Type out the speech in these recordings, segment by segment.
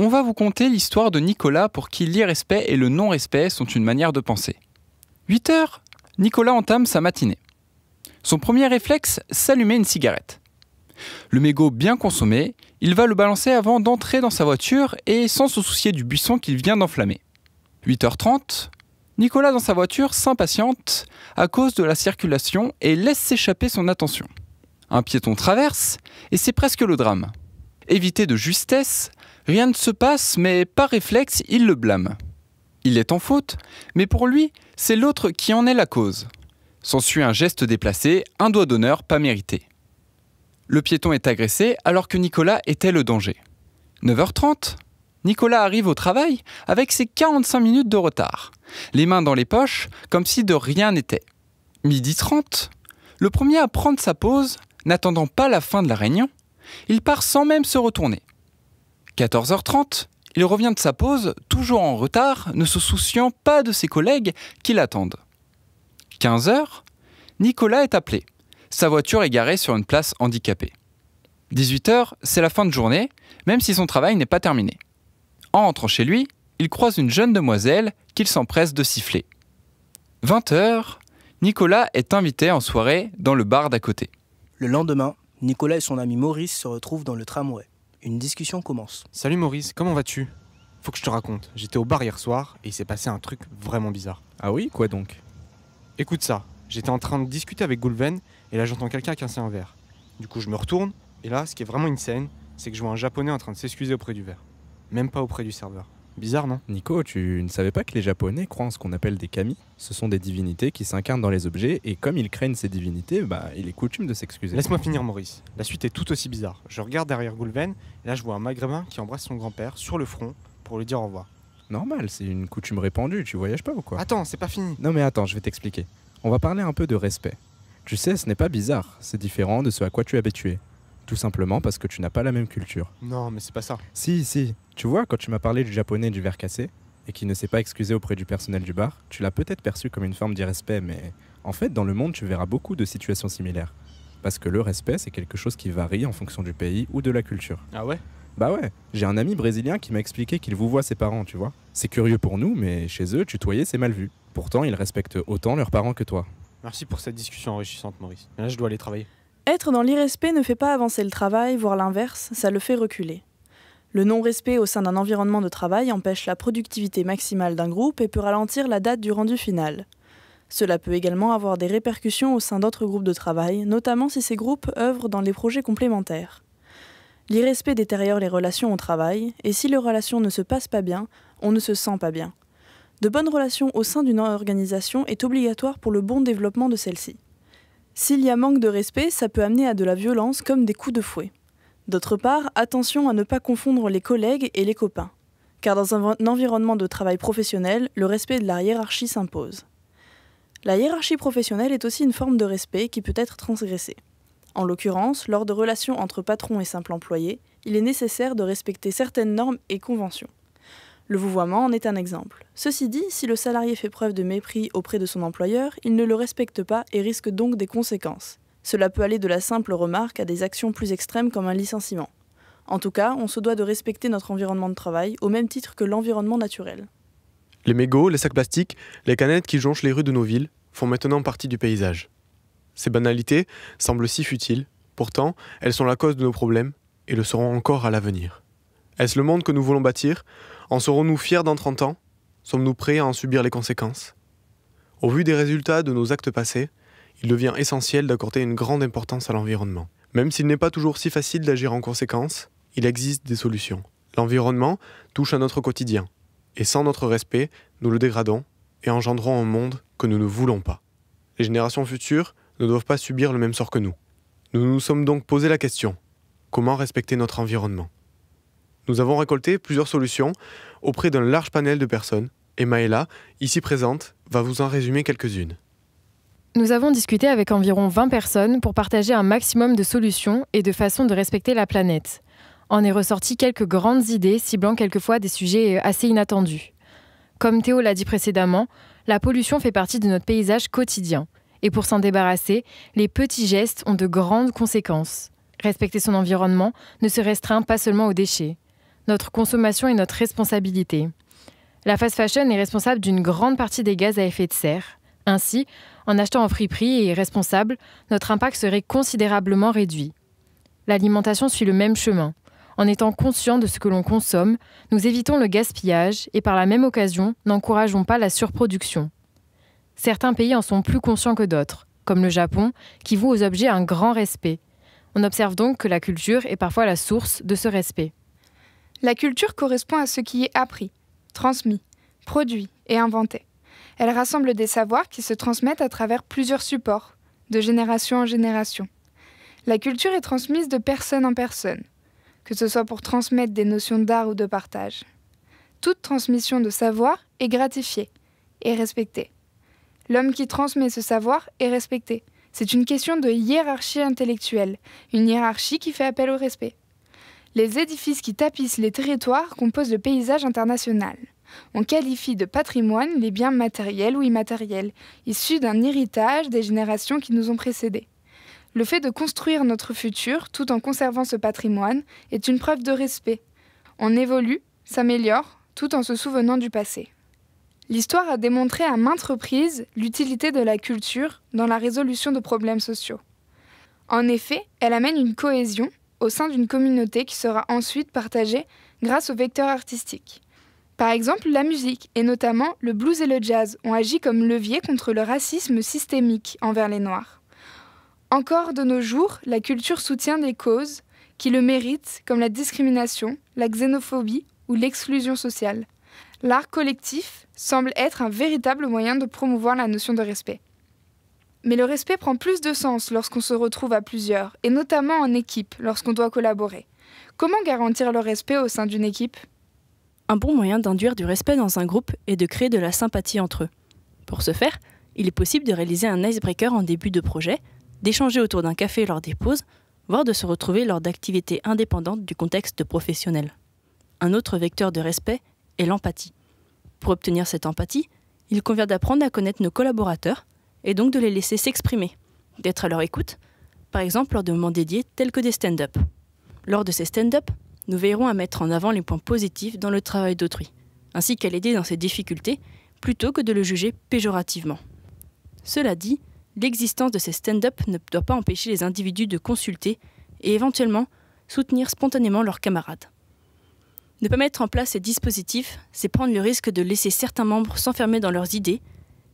On va vous conter l'histoire de Nicolas pour qui l'irrespect et le non-respect sont une manière de penser. 8 heures, Nicolas entame sa matinée. Son premier réflexe, s'allumer une cigarette. Le mégot bien consommé, il va le balancer avant d'entrer dans sa voiture et sans se soucier du buisson qu'il vient d'enflammer. 8h30, Nicolas dans sa voiture s'impatiente à cause de la circulation et laisse s'échapper son attention. Un piéton traverse et c'est presque le drame. Évité de justesse, rien ne se passe mais par réflexe il le blâme. Il est en faute, mais pour lui, c'est l'autre qui en est la cause. S'ensuit un geste déplacé, un doigt d'honneur pas mérité. Le piéton est agressé alors que Nicolas était le danger. 9h30, Nicolas arrive au travail avec ses 45 minutes de retard, les mains dans les poches comme si de rien n'était. 12h30, le premier à prendre sa pause, n'attendant pas la fin de la réunion, il part sans même se retourner. 14h30, il revient de sa pause, toujours en retard, ne se souciant pas de ses collègues qui l'attendent. 15h, Nicolas est appelé. Sa voiture est garée sur une place handicapée. 18h, c'est la fin de journée, même si son travail n'est pas terminé. En rentrant chez lui, il croise une jeune demoiselle qu'il s'empresse de siffler. 20h, Nicolas est invité en soirée dans le bar d'à côté. Le lendemain, Nicolas et son ami Maurice se retrouvent dans le tramway. Une discussion commence. Salut Maurice, comment vas-tu? Faut que je te raconte, j'étais au bar hier soir et il s'est passé un truc vraiment bizarre. Ah oui, quoi donc? Écoute ça, j'étais en train de discuter avec Goulven et là j'entends quelqu'un casser un verre. Du coup je me retourne et là ce qui est vraiment une scène, c'est que je vois un japonais en train de s'excuser auprès du verre. Même pas auprès du serveur. Bizarre non? Nico, tu ne savais pas que les Japonais croient en ce qu'on appelle des kami? Ce sont des divinités qui s'incarnent dans les objets et comme ils craignent ces divinités, il est coutume de s'excuser. Laisse-moi finir Maurice, la suite est tout aussi bizarre. Je regarde derrière Goulven et là je vois un maghrébin qui embrasse son grand-père sur le front pour lui dire au revoir. Normal, c'est une coutume répandue, tu voyages pas ou quoi? Attends, c'est pas fini. Non mais attends, je vais t'expliquer. On va parler un peu de respect. Tu sais, ce n'est pas bizarre, c'est différent de ce à quoi tu es habitué. Tout simplement parce que tu n'as pas la même culture. Non mais c'est pas ça. Si, tu vois, quand tu m'as parlé du japonais du verre cassé, et qui ne s'est pas excusé auprès du personnel du bar, tu l'as peut-être perçu comme une forme d'irrespect, mais en fait, dans le monde, tu verras beaucoup de situations similaires. Parce que le respect, c'est quelque chose qui varie en fonction du pays ou de la culture. Ah ouais? Bah ouais, j'ai un ami brésilien qui m'a expliqué qu'il vous voit ses parents, tu vois. C'est curieux pour nous, mais chez eux, tutoyer, c'est mal vu. Pourtant, ils respectent autant leurs parents que toi. Merci pour cette discussion enrichissante Maurice. Mais là je dois aller travailler. Être dans l'irrespect ne fait pas avancer le travail, voire l'inverse, ça le fait reculer. Le non-respect au sein d'un environnement de travail empêche la productivité maximale d'un groupe et peut ralentir la date du rendu final. Cela peut également avoir des répercussions au sein d'autres groupes de travail, notamment si ces groupes œuvrent dans les projets complémentaires. L'irrespect détériore les relations au travail, et si les relations ne se passent pas bien, on ne se sent pas bien. De bonnes relations au sein d'une organisation est obligatoire pour le bon développement de celle-ci. S'il y a manque de respect, ça peut amener à de la violence comme des coups de fouet. D'autre part, attention à ne pas confondre les collègues et les copains. Car dans un environnement de travail professionnel, le respect de la hiérarchie s'impose. La hiérarchie professionnelle est aussi une forme de respect qui peut être transgressée. En l'occurrence, lors de relations entre patron et simple employé, il est nécessaire de respecter certaines normes et conventions. Le vouvoiement en est un exemple. Ceci dit, si le salarié fait preuve de mépris auprès de son employeur, il ne le respecte pas et risque donc des conséquences. Cela peut aller de la simple remarque à des actions plus extrêmes comme un licenciement. En tout cas, on se doit de respecter notre environnement de travail au même titre que l'environnement naturel. Les mégots, les sacs plastiques, les canettes qui jonchent les rues de nos villes font maintenant partie du paysage. Ces banalités semblent si futiles, pourtant elles sont la cause de nos problèmes et le seront encore à l'avenir. Est-ce le monde que nous voulons bâtir? En serons-nous fiers dans 30 ans? Sommes-nous prêts à en subir les conséquences? Au vu des résultats de nos actes passés, il devient essentiel d'accorder une grande importance à l'environnement. Même s'il n'est pas toujours si facile d'agir en conséquence, il existe des solutions. L'environnement touche à notre quotidien, et sans notre respect, nous le dégradons et engendrons un monde que nous ne voulons pas. Les générations futures ne doivent pas subir le même sort que nous. Nous nous sommes donc posé la question, comment respecter notre environnement? Nous avons récolté plusieurs solutions auprès d'un large panel de personnes, et Maëla, ici présente, va vous en résumer quelques-unes. Nous avons discuté avec environ 20 personnes pour partager un maximum de solutions et de façons de respecter la planète. En est ressorti quelques grandes idées ciblant quelquefois des sujets assez inattendus. Comme Théo l'a dit précédemment, la pollution fait partie de notre paysage quotidien. Et pour s'en débarrasser, les petits gestes ont de grandes conséquences. Respecter son environnement ne se restreint pas seulement aux déchets. notre consommation est notre responsabilité. La fast fashion est responsable d'une grande partie des gaz à effet de serre. Ainsi, en achetant en friperie et responsable, notre impact serait considérablement réduit. L'alimentation suit le même chemin. En étant conscient de ce que l'on consomme, nous évitons le gaspillage et par la même occasion, n'encourageons pas la surproduction. Certains pays en sont plus conscients que d'autres, comme le Japon, qui voue aux objets un grand respect. On observe donc que la culture est parfois la source de ce respect. La culture correspond à ce qui est appris, transmis, produit et inventé. Elle rassemble des savoirs qui se transmettent à travers plusieurs supports, de génération en génération. La culture est transmise de personne en personne, que ce soit pour transmettre des notions d'art ou de partage. Toute transmission de savoir est gratifiée et respectée. L'homme qui transmet ce savoir est respecté. C'est une question de hiérarchie intellectuelle, une hiérarchie qui fait appel au respect. Les édifices qui tapissent les territoires composent le paysage international. On qualifie de patrimoine les biens matériels ou immatériels, issus d'un héritage des générations qui nous ont précédés. Le fait de construire notre futur tout en conservant ce patrimoine est une preuve de respect. On évolue, s'améliore, tout en se souvenant du passé. L'histoire a démontré à maintes reprises l'utilité de la culture dans la résolution de problèmes sociaux. En effet, elle amène une cohésion au sein d'une communauté qui sera ensuite partagée grâce aux vecteurs artistiques. Par exemple, la musique, et notamment le blues et le jazz, ont agi comme levier contre le racisme systémique envers les Noirs. Encore de nos jours, la culture soutient des causes qui le méritent, comme la discrimination, la xénophobie ou l'exclusion sociale. L'art collectif semble être un véritable moyen de promouvoir la notion de respect. Mais le respect prend plus de sens lorsqu'on se retrouve à plusieurs, et notamment en équipe, lorsqu'on doit collaborer. Comment garantir le respect au sein d'une équipe ? Un bon moyen d'induire du respect dans un groupe est de créer de la sympathie entre eux. Pour ce faire, il est possible de réaliser un icebreaker en début de projet, d'échanger autour d'un café lors des pauses, voire de se retrouver lors d'activités indépendantes du contexte professionnel. Un autre vecteur de respect est l'empathie. Pour obtenir cette empathie, il convient d'apprendre à connaître nos collaborateurs et donc de les laisser s'exprimer, d'être à leur écoute, par exemple lors de moments dédiés tels que des stand-up. Lors de ces stand-up, nous veillerons à mettre en avant les points positifs dans le travail d'autrui, ainsi qu'à l'aider dans ses difficultés, plutôt que de le juger péjorativement. Cela dit, l'existence de ces stand-up ne doit pas empêcher les individus de consulter et éventuellement soutenir spontanément leurs camarades. Ne pas mettre en place ces dispositifs, c'est prendre le risque de laisser certains membres s'enfermer dans leurs idées,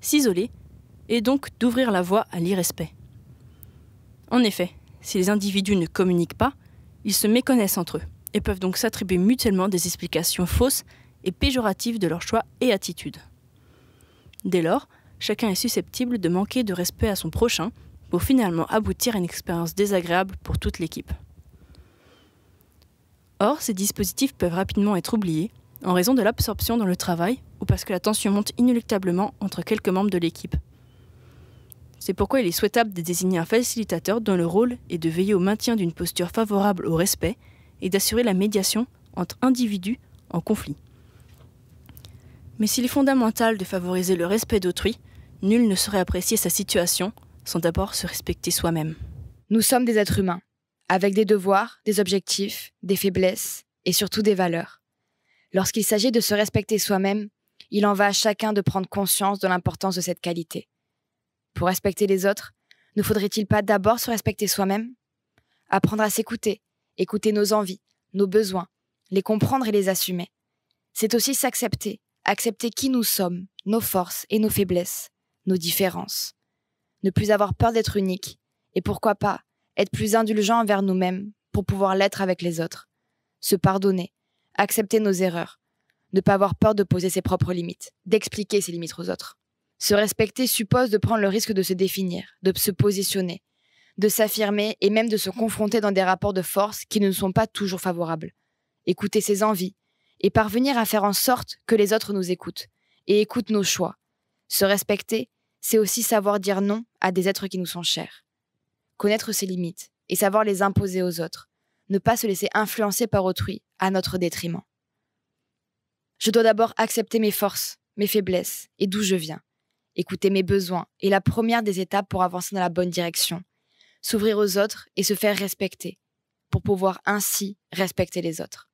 s'isoler, et donc d'ouvrir la voie à l'irrespect. En effet, si les individus ne communiquent pas, ils se méconnaissent entre eux, et peuvent donc s'attribuer mutuellement des explications fausses et péjoratives de leurs choix et attitudes. Dès lors, chacun est susceptible de manquer de respect à son prochain, pour finalement aboutir à une expérience désagréable pour toute l'équipe. Or, ces dispositifs peuvent rapidement être oubliés en raison de l'absorption dans le travail ou parce que la tension monte inéluctablement entre quelques membres de l'équipe. C'est pourquoi il est souhaitable de désigner un facilitateur dont le rôle est de veiller au maintien d'une posture favorable au respect et d'assurer la médiation entre individus en conflit. Mais s'il est fondamental de favoriser le respect d'autrui, nul ne saurait apprécier sa situation sans d'abord se respecter soi-même. Nous sommes des êtres humains, avec des devoirs, des objectifs, des faiblesses et surtout des valeurs. Lorsqu'il s'agit de se respecter soi-même, il en va à chacun de prendre conscience de l'importance de cette qualité. Pour respecter les autres, ne faudrait-il pas d'abord se respecter soi-même ? Apprendre à s'écouter, écouter nos envies, nos besoins, les comprendre et les assumer. C'est aussi s'accepter, accepter qui nous sommes, nos forces et nos faiblesses, nos différences. Ne plus avoir peur d'être unique, et pourquoi pas, être plus indulgent envers nous-mêmes pour pouvoir l'être avec les autres. Se pardonner, accepter nos erreurs, ne pas avoir peur de poser ses propres limites, d'expliquer ses limites aux autres. Se respecter suppose de prendre le risque de se définir, de se positionner, de s'affirmer et même de se confronter dans des rapports de force qui ne nous sont pas toujours favorables. Écouter ses envies et parvenir à faire en sorte que les autres nous écoutent et écoutent nos choix. Se respecter, c'est aussi savoir dire non à des êtres qui nous sont chers. Connaître ses limites et savoir les imposer aux autres. Ne pas se laisser influencer par autrui à notre détriment. Je dois d'abord accepter mes forces, mes faiblesses et d'où je viens. Écouter mes besoins est la première des étapes pour avancer dans la bonne direction. S'ouvrir aux autres et se faire respecter, pour pouvoir ainsi respecter les autres.